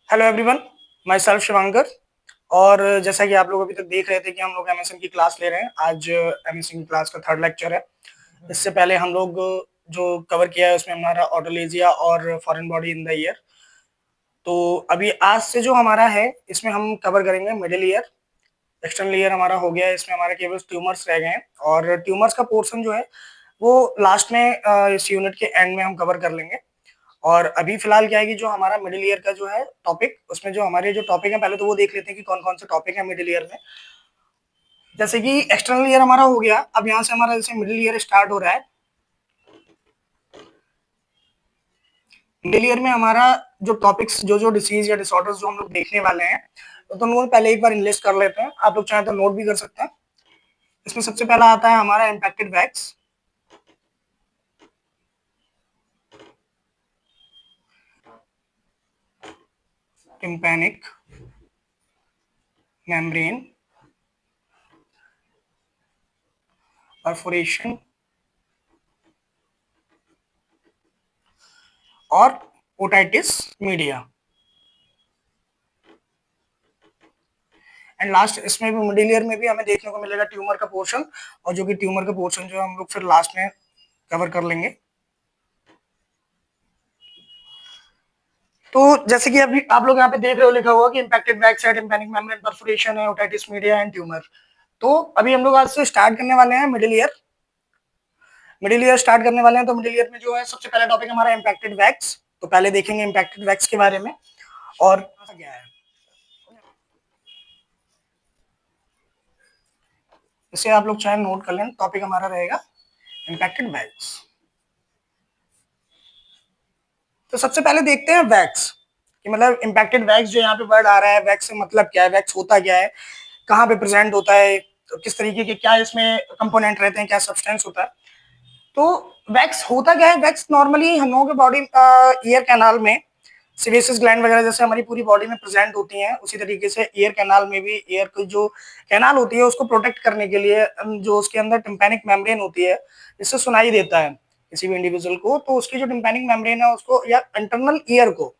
Hello everyone, my self Shivankar. और जैसा कि आप लोग अभी तक देख रहे थे कि हम लोग एमएसएन की क्लास ले रहे हैं। आज एमएसएन की क्लास का थर्ड लेक्चर है। इससे पहले हम लोग जो कवर किया है उसमें हमारा ऑटोलेजिया और foreign body in the year. तो अभी आज से जो हमारा है इसमें हम कवर करेंगे मिडिल ईयर। एक्सटर्नल ईयर हमारा हो गया है, इसमें हमारे केवल ट्यूमर्स रह गए हैं और ट्यूमर्स का पोर्शन जो है वो लास्ट में इस यूनिट के एंड में हम कवर कर लेंगे। और अभी फिलहाल क्या है कि जो हमारा मिडिल ईयर का जो है टॉपिक, उसमें जो हमारे जो टॉपिक है पहले तो वो देख लेते हैं कि कौन कौन से टॉपिक है मिडिल ईयर में। जैसे कि एक्सटर्नल ईयर हमारा हो गया, अब यहाँ से हमारा जैसे मिडिल ईयर स्टार्ट हो रहा है। मिडिल ईयर में हमारा जो टॉपिक्स, जो जो डिसीज या डिसऑर्डर्स जो हम लोग देखने वाले हैं, तो तुम लोग पहले एक बार इनलिस्ट कर लेते हैं। आप लोग चाहे तो नोट भी कर सकते हैं। इसमें सबसे पहला आता है हमारा impacted wax, tympanic membrane perforation और ओटाइटिस मीडिया। एंड लास्ट इसमें भी मिडिल ईयर में भी हमें देखने को मिलेगा ट्यूमर का पोर्शन, और जो कि ट्यूमर का पोर्शन जो हम लोग फिर लास्ट में कवर कर लेंगे। तो जैसे कि अभी आप लोग यहाँ पे देख रहे हो लिखा हुआ कि impacted back side tympanic membrane perforation है, ओटाइटिस मीडिया एंड ट्यूमर। तो अभी हम लोग आज से स्टार्ट करने वाले हैं middle ear. Middle ear start करने वाले हैं तो मिडिल ईयर में जो है सबसे पहला टॉपिक हमारा इम्पैक्टेड वैक्स। तो पहले देखेंगे इम्पैक्टेड वैक्स के बारे में और क्या है। इसे आप लोग चाहे नोट कर लें, टॉपिक हमारा रहेगा इम्पैक्टेड वैक्स। तो सबसे पहले देखते हैं वैक्स कि मतलब इम्पैक्टेड वैक्स जो यहाँ पे वर्ड आ रहा है, वैक्स से मतलब क्या है, वैक्स होता क्या है, कहाँ पे प्रेजेंट होता है, तो किस तरीके के क्या इसमें कंपोनेंट रहते हैं, क्या सब्सटेंस होता है। तो वैक्स होता क्या है, वैक्स नॉर्मली हम लोगों के बॉडी ईयर कैनाल में सिवेसिस ग्लैंड वगैरह जैसे हमारी पूरी बॉडी में प्रेजेंट होती हैं, उसी तरीके से ईयर कैनाल में भी ईयर की जो कैनाल होती है उसको प्रोटेक्ट करने के लिए जो उसके अंदर टिम्पैनिक मेम्ब्रेन होती है, इससे सुनाई देता है किसी भी इंडिविजुअल को, तो उसकी जो टिम्पैनिक मेम्ब्रेन है उसको या इंटरनल ईयर को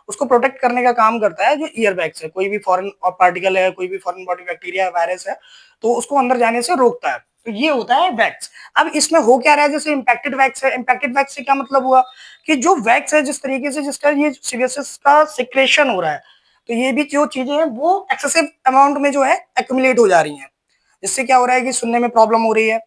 उसको प्रोटेक्ट करने का काम करता है जो ईयर बैग्स है। कोई भी फॉरेन पार्टिकल है, कोई भी फॉरेन बॉडी बैक्टीरिया वायरस है, तो उसको अंदर जाने से रोकता है। तो ये होता है वैक्स। अब इसमें हो क्या रहा है, जैसे इम्पैक्टेड वैक्स है, इम्पैक्टेड वैक्स से क्या मतलब हुआ कि जो वैक्स है जिस तरीके से जिसका ये सीबीएसएस का सिक्रेशन हो रहा है, तो ये भी जो चीजें हैं वो एक्सेसिव अमाउंट में जो है एक्यूमुलेट हो जा रही हैं, जिससे क्या हो रहा है कि सुनने में प्रॉब्लम हो रही है,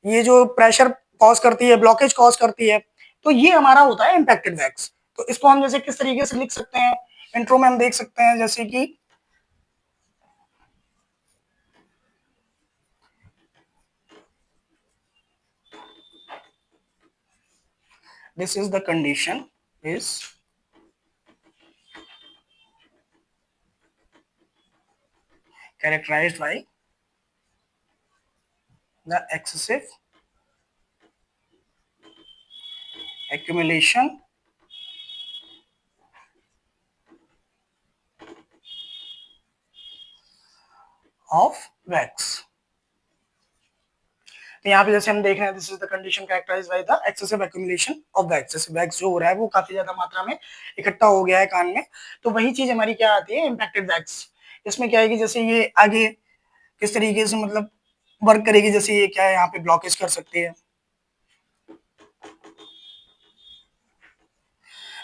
ये जो प्रेशर कॉज करती है, ब्लॉकेज कॉज करती है। तो ये हमारा होता है इम्पैक्टेड वैक्स। तो इसको हम जैसे किस तरीके से लिख सकते हैं, इंट्रो में हम देख सकते हैं जैसे कि this is the condition is characterized by the excessive accumulation of wax। तो यहाँ पे जैसे हम देख रहे हैं, this is the condition characterized by the excessive accumulation of wax. जैसे वैक्स जो हो रहा है वो काफी ज्यादा मात्रा में इकट्ठा हो गया है कान में, तो वही चीज हमारी क्या आती है, इम्पैक्टेड वैक्स। इसमें क्या है कि जैसे ये आगे किस तरीके से मतलब वर्क करेगी, जैसे ये क्या है, यहाँ पे ब्लॉकेज कर सकती है,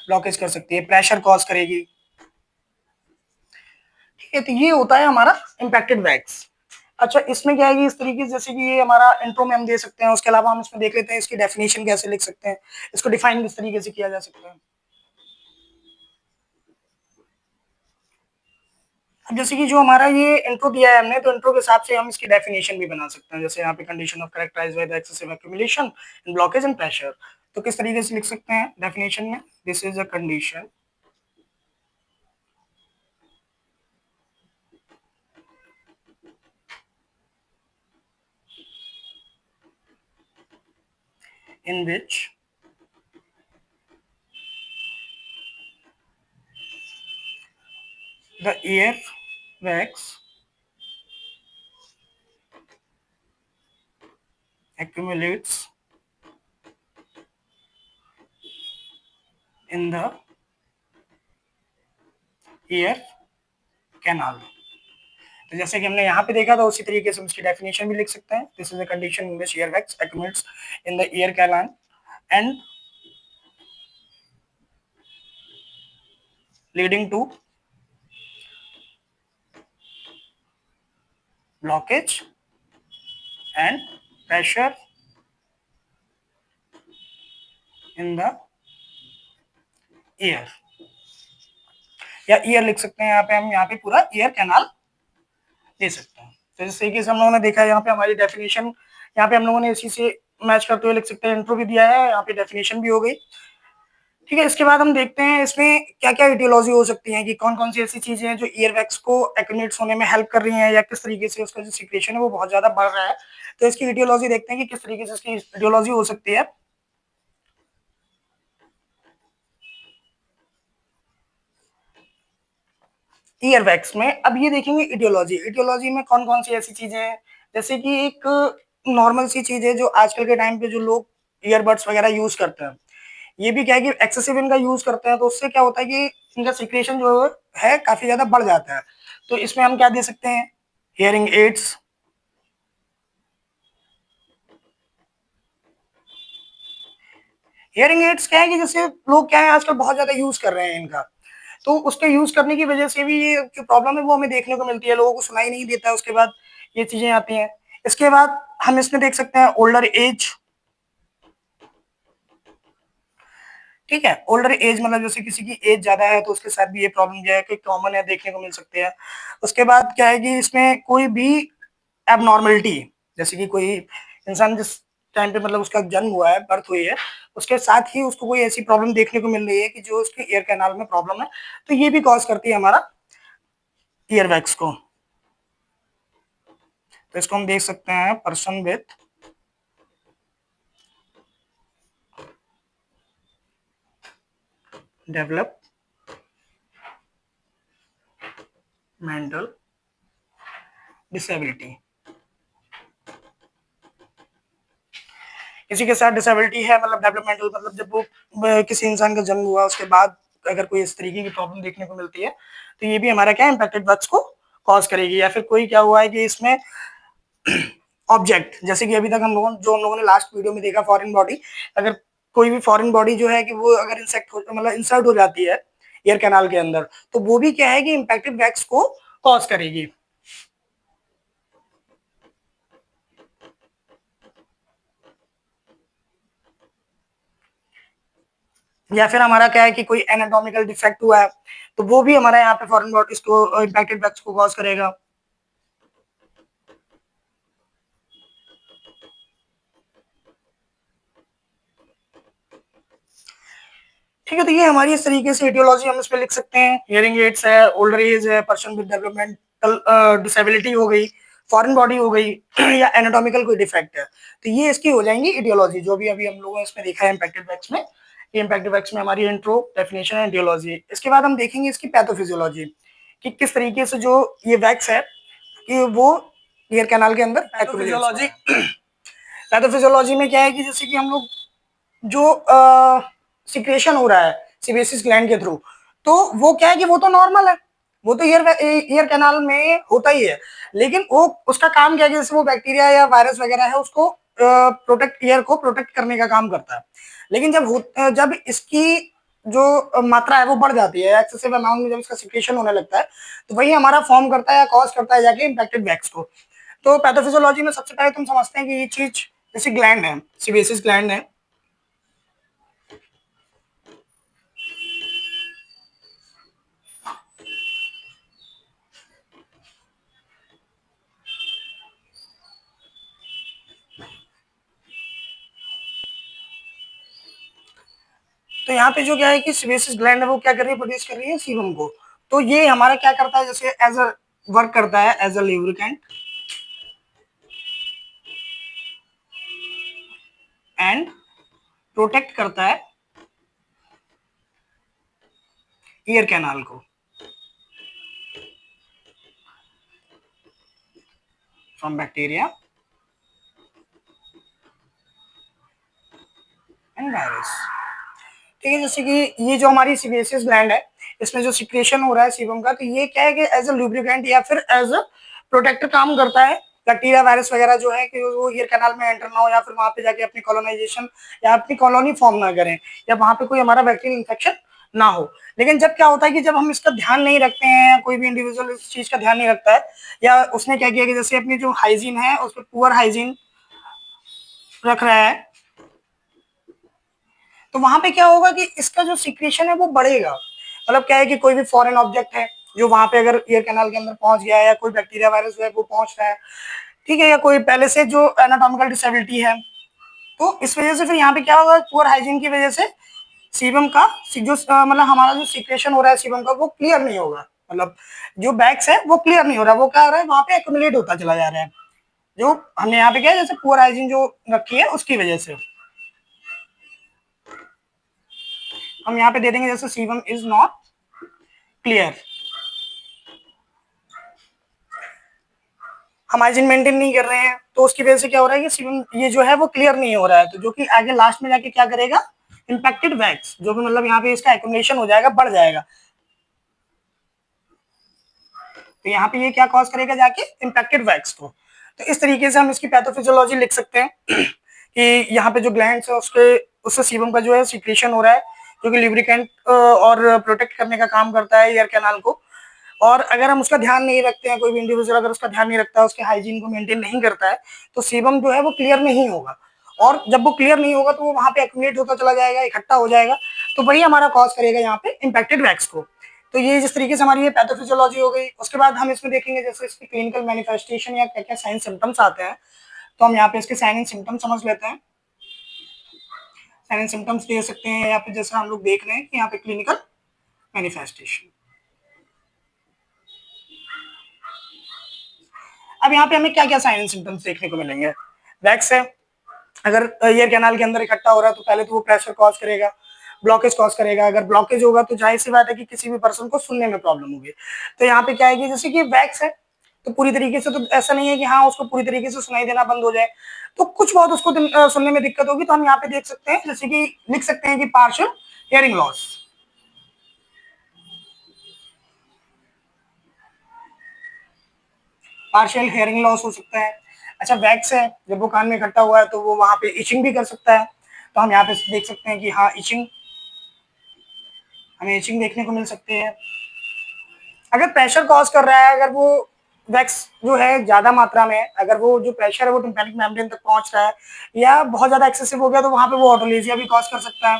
ब्लॉकेज कर सकती है, प्रेशर कॉज करेगी। ठीक है, तो ये होता है हमारा इम्पैक्टेड वैक्स। अच्छा, इसमें क्या है कि इस तरीके से जैसे कि ये हमारा इंट्रो में हम दे सकते हैं, उसके अलावा हम इसमें देख लेते हैं इसकी डेफिनेशन कैसे लिख सकते हैं, इसको डिफाइन किस तरीके से किया जा सकता है। अब जैसे कि जो हमारा ये इंट्रो दिया है हमने, तो इंट्रो के हिसाब से हम इसकी डेफिनेशन भी बना सकते हैं। जैसे यहाँ पे condition of characterized by the excessive accumulation and blockage and pressure, तो किस तरीके से लिख सकते हैं डेफिनेशन में, this is a condition in which the ear wax accumulates in the ear canal. तो जैसे कि हमने यहाँ पे देखा था उसी तरीके से हम इसकी डेफिनेशन भी लिख सकते हैं। This is a condition in which ear wax accumulates in the ear canal and leading to blockage and pressure in the ear, या ईयर लिख सकते हैं यहाँ पे, हम यहाँ पे पूरा ईयर कैनाल दे सकते हैं। तो इस तरीके से हम लोगों ने देखा है यहाँ पे हमारी डेफिनेशन, यहाँ पे हम लोगों ने इसी से मैच करते हुए लिख सकते हैं। इंट्रो भी दिया है, यहाँ पे डेफिनेशन भी हो गई। ठीक है, इसके बाद हम देखते हैं इसमें क्या क्या इटियोलॉजी हो सकती है, कि कौन कौन सी ऐसी चीजें हैं जो ईयर वैक्स को एक्यूमुलेट्स होने में हेल्प कर रही हैं, या किस तरीके से उसका जो सिक्रेशन है वो बहुत ज्यादा बढ़ रहा है। तो इसकी इटियोलॉजी देखते हैं कि किस तरीके से इसकी इटियोलॉजी हो सकती है। ईयर वैक्स में अब ये देखेंगे इटियोलॉजी। इटियोलॉजी में कौन कौन सी ऐसी चीजें हैं, जैसे कि एक नॉर्मल सी चीज है जो आजकल के टाइम पे जो लोग ईयरबड्स वगैरह यूज करते हैं, ये भी क्या है कि एक्सेसिव इनका यूज करते हैं, तो उससे क्या होता है कि इनका सिक्रेशन जो है काफी ज्यादा बढ़ जाता है। तो इसमें हम क्या दे सकते हैं, हियरिंग एड्स, हियरिंग एड्स क्या है कि जैसे लोग क्या है आजकल बहुत ज्यादा यूज कर रहे हैं इनका, तो उसके यूज करने की वजह से भी ये जो प्रॉब्लम है वो हमें देखने को मिलती है, लोगों को सुनाई नहीं देता है, उसके बाद ये चीजें आती हैं। इसके बाद हम इसमें देख सकते हैं ओल्डर एज। ठीक है, ओल्डर एज मतलब जैसे किसी की एज ज्यादा है तो उसके साथ भी ये प्रॉब्लम जो है कि कॉमन है, देखने को मिल सकते हैं। उसके बाद क्या है कि इसमें कोई भी एबनॉर्मलिटी, जैसे कि कोई इंसान जिस टाइम पे मतलब उसका जन्म हुआ है, बर्थ हुई है, उसके साथ ही उसको कोई ऐसी प्रॉब्लम देखने को मिल रही है कि जो उसके ईयर कैनाल में प्रॉब्लम है, तो ये भी कॉज करती है हमारा ईयर वैक्स को। तो इसको हम देख सकते हैं person with develop mental disability. किसी के साथ डिसेबिलिटी है, मतलब डेवलपमेंटल, मतलब जब वो किसी इंसान का जन्म हुआ उसके बाद अगर कोई इस तरीके की प्रॉब्लम देखने को मिलती है, तो ये भी हमारा क्या इम्पैक्टेड वर्क्स को कॉज करेगी। या फिर कोई क्या हुआ है कि इसमें ऑब्जेक्ट, जैसे कि अभी तक हम लोगों ने लास्ट वीडियो में देखा फॉरेन बॉडी, अगर कोई भी फॉरेन बॉडी जो है कि वो अगर इंसेक्ट हो मतलब इंसर्ट हो जाती है ईयर कैनाल के अंदर, तो वो भी क्या है कि इम्पैक्टेड वैक्स को कॉज करेगी। या फिर हमारा क्या है कि कोई एनाटॉमिकल डिफेक्ट हुआ है, तो वो भी हमारा यहाँ पे फॉरेन बॉडीज को इम्पैक्टेड वैक्स को कॉज करेगा। ठीक है, तो ये हमारी इस तरीके से एटियोलॉजी हम इस पे लिख सकते हैं। हियरिंग एड्स है, ओल्डर एज है, पर्सन विद डेवलपमेंटल डिसेबिलिटी हो गई, फॉरेन बॉडी हो गई या एनाटॉमिकल कोई डिफेक्ट है, तो ये इसकी हो जाएंगी एटियोलॉजी, जो भी अभी हम लोगों ने इसमें देखा है इम्पैक्टेड वैक्स में। ये इम्पैक्टेड वैक्स में हमारी इंट्रो, डेफिनेशन एंड एटियोलॉजी। इसके बाद हम देखेंगे इसकी पैथोफिजियोलॉजी, कि किस तरीके से जो ये वैक्स है कि वो ईयर कैनाल के अंदर पैथोफिजियोलॉजी। पैथोफिजियोलॉजी में क्या है कि जैसे कि हम लोग जो सिक्रेशन हो रहा है सीबेसिस ग्लैंड के थ्रू, तो वो क्या है कि वो तो नॉर्मल है, वो तो ईयर कैनाल में होता ही है, लेकिन वो उसका काम क्या है कि जैसे वो बैक्टीरिया या वायरस वगैरह है उसको प्रोटेक्ट, ईयर को प्रोटेक्ट करने का काम करता है। लेकिन जब इसकी जो मात्रा है वो बढ़ जाती है, एक्सेसिव अमाउंट में जब इसका सिक्रेशन होने लगता है, तो वही हमारा फॉर्म करता है या कॉज करता है जाके इम्पैक्टेड वैक्स को। तो पैथोफिजियोलॉजी में सबसे पहले तुम समझते हैं कि ये चीज जैसे ग्लैंड है, सीबेसिस ग्लैंड है। तो यहाँ पे जो क्या है कि सीबेसिस ग्लैंड है वो क्या कर रही है, प्रोड्यूस कर रही है सीबम को। तो ये हमारा क्या करता है, जैसे एज अ वर्क करता है as a lubricant and protect करता है ईयर कैनाल को फ्रॉम बैक्टीरिया एंड वायरस। ठीक है, जैसे कि ये जो हमारी सीबेसियस ग्लैंड है, इसमें जो सिक्रेशन हो रहा है सीबम का, तो ये क्या है कि एज अ लुब्रिकेंट या फिर एज अ प्रोटेक्टर काम करता है। बैक्टीरिया वायरस वगैरह जो है कि वो ईयर कैनाल में एंटर ना हो, या फिर वहां पे जाके अपनी कॉलोनाइजेशन या अपनी कॉलोनी फॉर्म ना करें, या वहां पे कोई हमारा बैक्टीरियल इन्फेक्शन ना हो। लेकिन जब क्या होता है कि जब हम इसका ध्यान नहीं रखते हैं, कोई भी इंडिविजुअल इस चीज का ध्यान नहीं रखता है, या उसने क्या किया कि जैसे अपनी जो हाइजीन है उस पर पुअर हाइजीन रख रहा है, तो वहां पे क्या होगा कि इसका जो सिक्रेशन है वो बढ़ेगा। मतलब क्या है कि कोई भी फॉरेन ऑब्जेक्ट है जो वहां पे अगर ईयर कैनाल के अंदर पहुंच गया है, या कोई बैक्टीरिया वायरस है वो पहुंच रहा है, ठीक है, या कोई पहले से जो एनाटॉमिकल डिसेबिलिटी है, तो इस वजह से फिर यहाँ पे क्या होगा, पुअर हाइजीन की वजह से सीबम का जो मतलब हमारा जो सिक्रेशन हो रहा है सीबम का वो क्लियर नहीं होगा। मतलब जो बैग्स है वो क्लियर नहीं हो रहा, वो क्या हो रहा है वहां पे एक्यूमुलेट होता चला जा रहा है, जो हमने यहाँ पे क्या है जैसे पुअर हाइजीन जो रखी है उसकी वजह से। हम यहाँ पे दे देंगे जैसे सीबम इज नॉट क्लियर, हम हाइजीन मेंटेन नहीं कर रहे हैं, तो उसकी वजह से क्या हो रहा है कि सीबम ये जो है वो क्लियर नहीं हो रहा है, तो जो कि आगे लास्ट में जाके क्या करेगा, इंपैक्टेड वैक्स जो भी मतलब यहाँ पे इसका एक्यूमुलेशन हो जाएगा, बढ़ जाएगा। तो यहाँ पे ये क्या कॉज करेगा जाके, इंपैक्टेड वैक्स को। तो इस तरीके से हम इसकी पैथोफिजियोलॉजी लिख सकते हैं कि यहाँ पे जो ग्लैंड्स है उसके उससे सीबम का जो है सिक्रेशन हो रहा है, जो कि लिब्रिकेंट और प्रोटेक्ट करने का काम करता है ईयर कैनाल को। और अगर हम उसका ध्यान नहीं रखते हैं, कोई भी इंडिविजुअल अगर उसका ध्यान नहीं रखता है, उसके हाइजीन को मेंटेन नहीं करता है, तो सीबम जो है वो क्लियर नहीं होगा। और जब वो क्लियर नहीं होगा तो वो वहां पे एक्यूमुलेट होता चला जाएगा, इकट्ठा हो जाएगा, तो वही हमारा कॉज करेगा यहाँ पे इंपैक्टेड वैक्स को। तो ये जिस तरीके से हमारी ये पैथोफिजियोलॉजी हो गई, उसके बाद हम इसमें देखेंगे जैसे इसकी क्लिनिकल मैनिफेस्टेशन या क्या क्या साइन सिम्टम्स आते हैं। तो हम यहाँ पे इसके साइन एंड सिम्टम्स समझ लेते हैं। साइन एंड सिम्टम्स दे सकते हैं, या फिर जैसे हम लोग देख रहे हैं कि यहाँ पे क्लिनिकल मैनिफेस्टेशन। अब यहाँ पे हमें क्या क्या साइन एंड सिम्टम्स देखने को मिलेंगे। वैक्स है, अगर ईयर कैनाल के अंदर इकट्ठा हो रहा है तो पहले तो वो प्रेशर कॉज करेगा, ब्लॉकेज कॉज करेगा। अगर ब्लॉकेज होगा तो जाहिर सी बात है कि किसी भी पर्सन को सुनने में प्रॉब्लम होगी। तो यहाँ पे क्या है कि जैसे कि वैक्स है, तो पूरी तरीके से तो ऐसा नहीं है कि हाँ उसको पूरी तरीके से सुनाई देना बंद हो जाए, तो कुछ बहुत उसको सुनने में दिक्कत होगी। तो हम यहाँ पे देख सकते हैं, जैसे कि लिख सकते हैं कि partial hearing loss. Partial hearing loss हो सकता है। अच्छा, वैक्स है, जब वो कान में इकट्ठा हुआ है तो वो वहां पे इचिंग भी कर सकता है। तो हम यहाँ पे देख सकते हैं कि हाँ इचिंग, हमें इचिंग देखने को मिल सकती है। अगर प्रेशर कॉज कर रहा है, अगर वो वैक्स जो है ज्यादा मात्रा में, अगर वो जो प्रेशर है वो टिम्पैनिक मेम्ब्रेन तक पहुंच रहा है, या बहुत ज्यादा एक्सेसिव हो गया, तो वहां पे वो ऑटोलेजिया भी कॉज कर सकता है।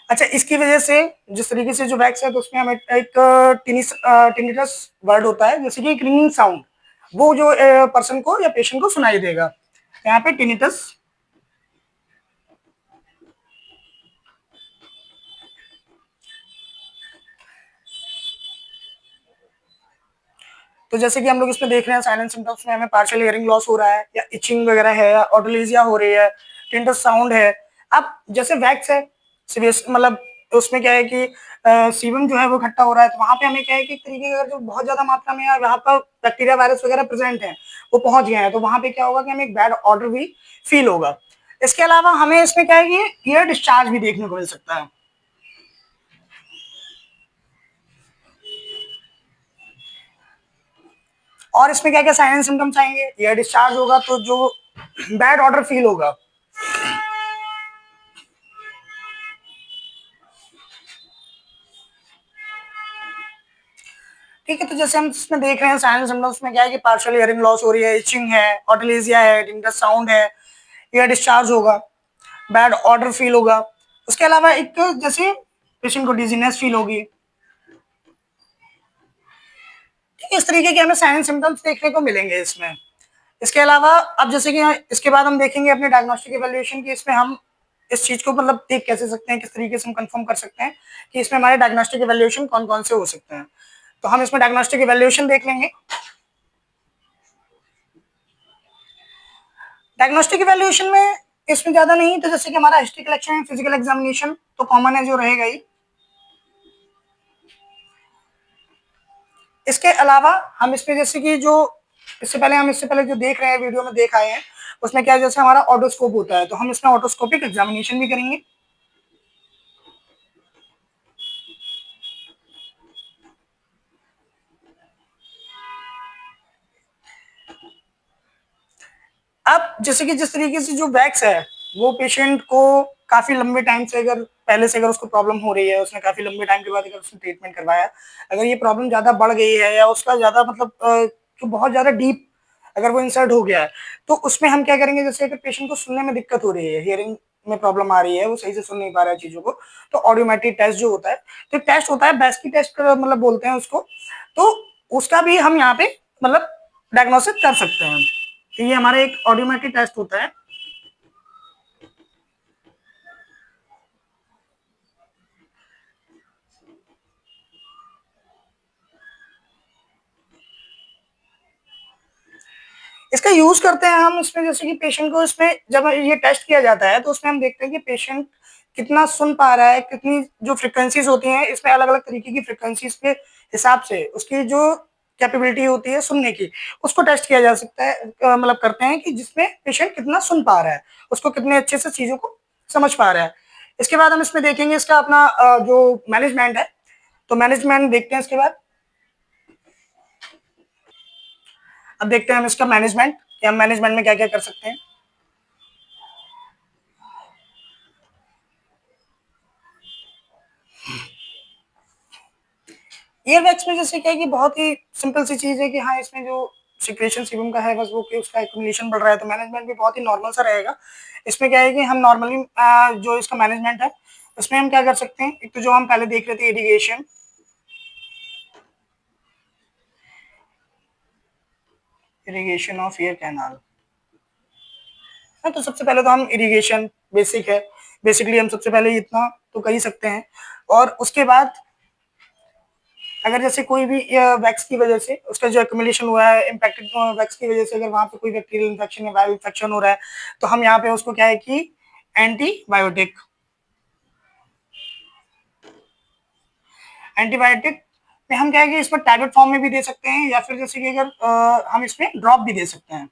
अच्छा, इसकी वजह से जिस तरीके से जो वैक्स है, तो उसमें हमें एक टिनिटस वर्ड होता है, जैसे कि एक रिंगिंग साउंड, वो जो पर्सन को या पेशेंट को सुनाई देगा। यहाँ पे टिनिटस। तो जैसे कि हम लोग इसमें देख रहे हैं साइलेंट सिम्टम्स में हमें पार्शियल हियरिंग लॉस हो रहा है, या इचिंग वगैरह है, या ऑटोलेजिया हो रही है, टिंटस साउंड है। अब जैसे वैक्स है, मतलब उसमें क्या है कि सीबम जो है वो इकट्ठा हो रहा है, तो वहां पे हमें क्या है कि एक तरीके का जो बहुत ज्यादा मात्रा में वहां पर बैक्टीरिया वायरस वगैरह प्रेजेंट है, वो पहुंच गए हैं, तो वहां पे क्या होगा कि हमें एक बैड ऑर्डर भी फील होगा। इसके अलावा हमें इसमें क्या है कि ईयर डिस्चार्ज भी देखने को मिल सकता है। और इसमें क्या क्या साइन एंड सिम्टम्स आएंगे, ईयर डिस्चार्ज होगा तो जो बैड ऑर्डर फील होगा। ठीक है, तो जैसे हम इसमें देख रहे हैं साइन सिम्टम्स में क्या है कि पार्शियल हियरिंग लॉस हो रही है, इचिंग है, ऑटोलेजिया है, टिंटस साउंड है, ईयर डिस्चार्ज होगा, बैड ऑर्डर फील होगा। उसके अलावा एक जैसे पेशेंट को डिजीनेस फील होगी। ठीक है, इस तरीके के हमें साइन सिम्टम्स देखने को मिलेंगे इसमें। इसके अलावा अब जैसे कि इसके बाद हम देखेंगे अपने डायग्नोस्टिक इवैल्यूएशन की, इसमें हम इस चीज को मतलब देख कैसे सकते हैं, किस तरीके से हम कंफर्म कर सकते हैं कि इसमें हमारे डायग्नोस्टिक इवैल्यूएशन कौन कौन से हो सकते हैं। तो हम इसमें डायग्नोस्टिक इवैल्यूएशन देख लेंगे। डायग्नोस्टिक इवैल्यूएशन में इसमें ज्यादा नहीं, तो जैसे कि हमारा हिस्ट्री कलेक्शन, फिजिकल एग्जामिनेशन तो कॉमन है, जो रहेगा ही। इसके अलावा हम इसमें जैसे कि जो इससे पहले जो देख रहे हैं वीडियो में देख आए हैं, उसमें क्या है, जैसे हमारा ऑटोस्कोप होता है, तो हम इसमें ऑटोस्कोपिक एग्जामिनेशन भी करेंगे। अब जैसे कि जिस तरीके से जो वैक्स है वो पेशेंट को काफी लंबे टाइम से, अगर पहले से अगर उसको प्रॉब्लम हो रही है, उसने काफी लंबे टाइम के बाद अगर उसने ट्रीटमेंट करवाया, अगर ये प्रॉब्लम ज्यादा बढ़ गई है या उसका ज्यादा मतलब जो बहुत ज्यादा डीप अगर वो इंसर्ट हो गया है, तो उसमें हम क्या करेंगे, जैसे अगर पेशेंट को सुनने में दिक्कत हो रही है, हियरिंग में प्रॉब्लम आ रही है, वो सही से सुन नहीं पा रहा है चीजों को, तो ऑडियोमेट्री टेस्ट जो होता है, तो टेस्ट होता है बेस्की टेस्ट मतलब बोलते हैं उसको, तो उसका भी हम यहाँ पे मतलब डायग्नोसिस कर सकते हैं। तो ये हमारा एक ऑडियोमेट्री टेस्ट होता है। इसका यूज करते हैं हम इसमें, जैसे कि पेशेंट को इसमें जब ये टेस्ट किया जाता है तो उसमें हम देखते हैं कि पेशेंट कितना सुन पा रहा है, कितनी जो फ्रिक्वेंसीज होती हैं इसमें अलग अलग तरीके की फ्रिक्वेंसीज के हिसाब से उसकी जो कैपेबिलिटी होती है सुनने की, उसको टेस्ट किया जा सकता है, मतलब करते हैं कि जिसमें पेशेंट कितना सुन पा रहा है, उसको कितने अच्छे से चीजों को समझ पा रहा है। इसके बाद हम इसमें देखेंगे इसका अपना जो मैनेजमेंट है, तो मैनेजमेंट देखते हैं इसके बाद। अब देखते हैं हम इसका मैनेजमेंट कि हम मैनेजमेंट में क्या क्या कर सकते हैं। ईयरबैग्स में जैसे क्या है कि बहुत ही सिंपल सी चीज है कि हाँ इसमें जो सिक्रेशन सीबम का है बस वो कि उसका एक्यूमुलेशन बढ़ रहा है, तो मैनेजमेंट भी बहुत ही नॉर्मल सा रहेगा। इसमें क्या है कि हम नॉर्मली जो इसका मैनेजमेंट है उसमें हम क्या कर सकते हैं, एक तो जो हम पहले देख रहे थे irrigation, irrigation of ear canal. हाँ, तो सबसे पहले तो हम इरिगेशन बेसिक है, बेसिकली हम सबसे पहले इतना तो कर ही सकते हैं। और उसके बाद अगर जैसे कोई भी वैक्स की वजह से उसका जो एक्यूमुलेशन हुआ है इम्पैक्टेड वैक्स की वजह से, अगर वहां पे कोई बैक्टीरियल इन्फेक्शन या वायरल इन्फेक्शन हो रहा है, तो हम यहाँ पे उसको क्या है कि एंटीबायोटिक, एंटीबायोटिक में हम क्या है कि इसमें टैबलेट फॉर्म में भी दे सकते हैं, या फिर जैसे कि अगर हम इसमें ड्रॉप भी दे सकते हैं,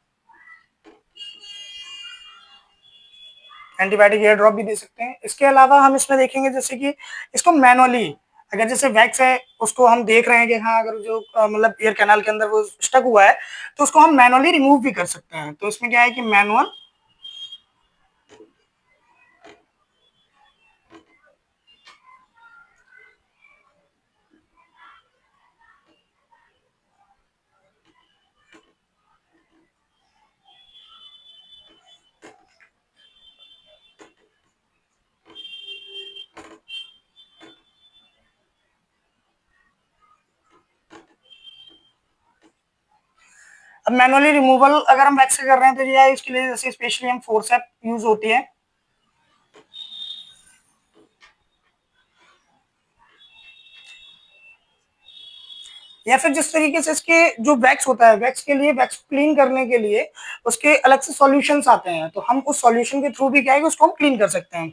एंटीबायोटिक एयर ड्रॉप भी दे सकते हैं। इसके अलावा हम इसमें देखेंगे जैसे कि इसको मैनुअली, अगर जैसे वैक्स है उसको हम देख रहे हैं कि हाँ अगर जो मतलब ईयर कैनाल के अंदर वो स्टक हुआ है, तो उसको हम मैनुअली रिमूव भी कर सकते हैं। तो इसमें क्या है कि मैनुअल, अब मैनुअली रिमूवल अगर हम वैक्स से कर रहे हैं तो ये है, इसके लिए जैसे स्पेशली हम फोर्सेप यूज होती है, या फिर जिस तरीके से इसके जो वैक्स होता है, वैक्स के लिए वैक्स क्लीन करने के लिए उसके अलग से सॉल्यूशंस आते हैं, तो हम उस सॉल्यूशन के थ्रू भी क्या है कि उसको हम क्लीन कर सकते हैं।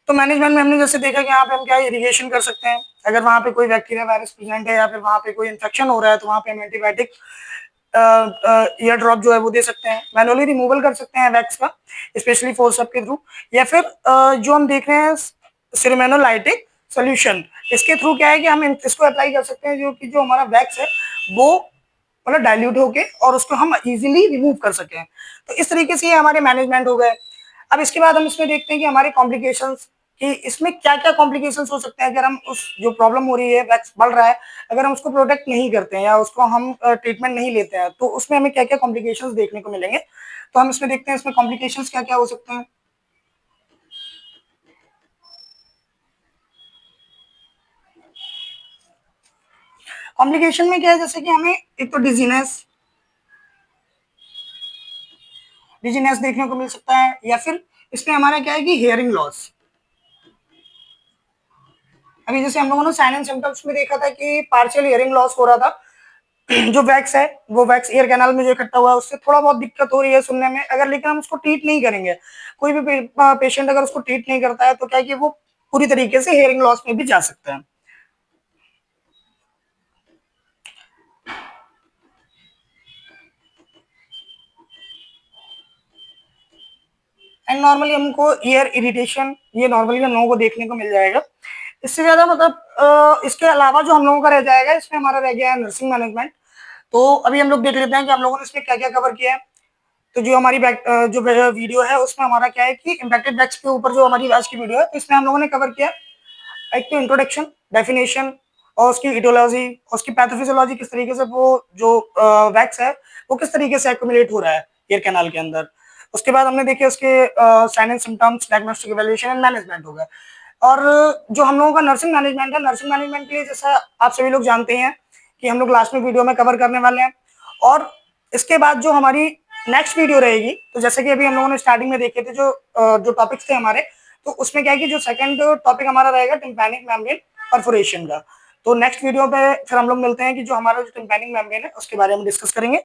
तो मैनेजमेंट में हमने जैसे देखा कि यहाँ पे हम क्या इरिगेशन कर सकते हैं, अगर वहाँ पे कोई बैक्टीरिया वायरस प्रेजेंट है या फिर वहाँ पे कोई इन्फेक्शन हो रहा है, तो वहाँ पे हम एंटीबायोटिक ईयर ड्रॉप जो है वो दे सकते हैं, मैनुअली रिमूवल कर सकते हैं वैक्स का स्पेशली फोर्सअप के थ्रू, या फिर जो हम देख रहे हैं सिरेमेनोलाइटिक सोल्यूशन, इसके थ्रू क्या है कि हम इसको अप्लाई कर सकते हैं, जो कि जो हमारा वैक्स है वो मतलब डाइल्यूट होके और उसको हम इजीली रिमूव कर सकें। तो इस तरीके से ये हमारे मैनेजमेंट हो गए। अब इसके बाद हम इसमें देखते हैं कि हमारे कॉम्प्लिकेशंस, कि इसमें क्या क्या कॉम्प्लिकेशंस हो सकते हैं अगर हम उस जो प्रॉब्लम हो रही है वैक्स बढ़ रहा है, अगर हम उसको प्रोटेक्ट नहीं करते हैं या उसको हम ट्रीटमेंट नहीं लेते हैं, तो उसमें हमें क्या क्या कॉम्प्लिकेशंस देखने को मिलेंगे। तो हम इसमें देखते हैं इसमें कॉम्प्लिकेशंस क्या क्या हो सकते हैं। कॉम्प्लिकेशन में क्या है, जैसे कि हमें एक तो डिजीनेस, डिजीनेस देखने को मिल सकता है, या फिर इसमें हमारा क्या है कि हियरिंग लॉस। अभी जैसे हम लोगों ने साइन एंड सिम्टम्स में देखा था कि पार्शियल हियरिंग लॉस हो रहा था, जो वैक्स है वो वैक्स ईयर कैनाल में जो इकट्ठा हुआ है उससे थोड़ा बहुत दिक्कत हो रही है सुनने में, अगर लेकिन हम उसको ट्रीट नहीं करेंगे, कोई भी पेशेंट अगर उसको ट्रीट नहीं करता है तो क्या है कि वो पूरी तरीके से हेयरिंग लॉस में भी जा सकता है। एंड नॉर्मली हमको ईयर इरिटेशन ये नॉर्मली हम लोगों को देखने को मिल जाएगा। इससे ज्यादा मतलब इसके अलावा जो हम लोगों का रह जाएगा इसमें हमारा रह गया है नर्सिंग मैनेजमेंट। तो अभी हम लोग देख लेते हैं कि हम लोगों ने इसमें क्या क्या कवर किया है। तो जो हमारी जो वीडियो है उसमें हमारा क्या है कि इम्पैक्टेड बैक्स के ऊपर जो हमारी आज की वीडियो है तो इसमें हम लोगों ने कवर किया एक तो इंट्रोडक्शन, डेफिनेशन और उसकी इटियोलॉजी और उसकी पैथोफिजियोलॉजी, किस तरीके से वो जो वैक्स है वो किस तरीके से एक्यूमुलेट हो रहा है ईयर कैनाल के अंदर। उसके बाद हमने देखे उसके sign and symptoms, diagnostic evaluation and management हो गया। और जो हम लोगों का नर्सिंग मैनेजमेंट है, नर्सिंग मैनेजमेंट के लिए जैसा आप सभी लोग जानते हैं कि हम लोग लास्ट में वीडियो में कवर करने वाले हैं। और इसके बाद जो हमारी नेक्स्ट वीडियो रहेगी, तो जैसे कि अभी हम लोगों ने स्टार्टिंग में देखे थे जो टॉपिक्स थे हमारे, तो उसमें क्या है कि जो सेकंड टॉपिक हमारा रहेगा टिम्पैनिक मेम्ब्रेन परफोरेशन का। तो नेक्स्ट वीडियो पे फिर हम लोग मिलते हैं कि जो हमारा जो टिम्पैनिक मेम्ब्रेन है उसके बारे में डिस्कस करेंगे।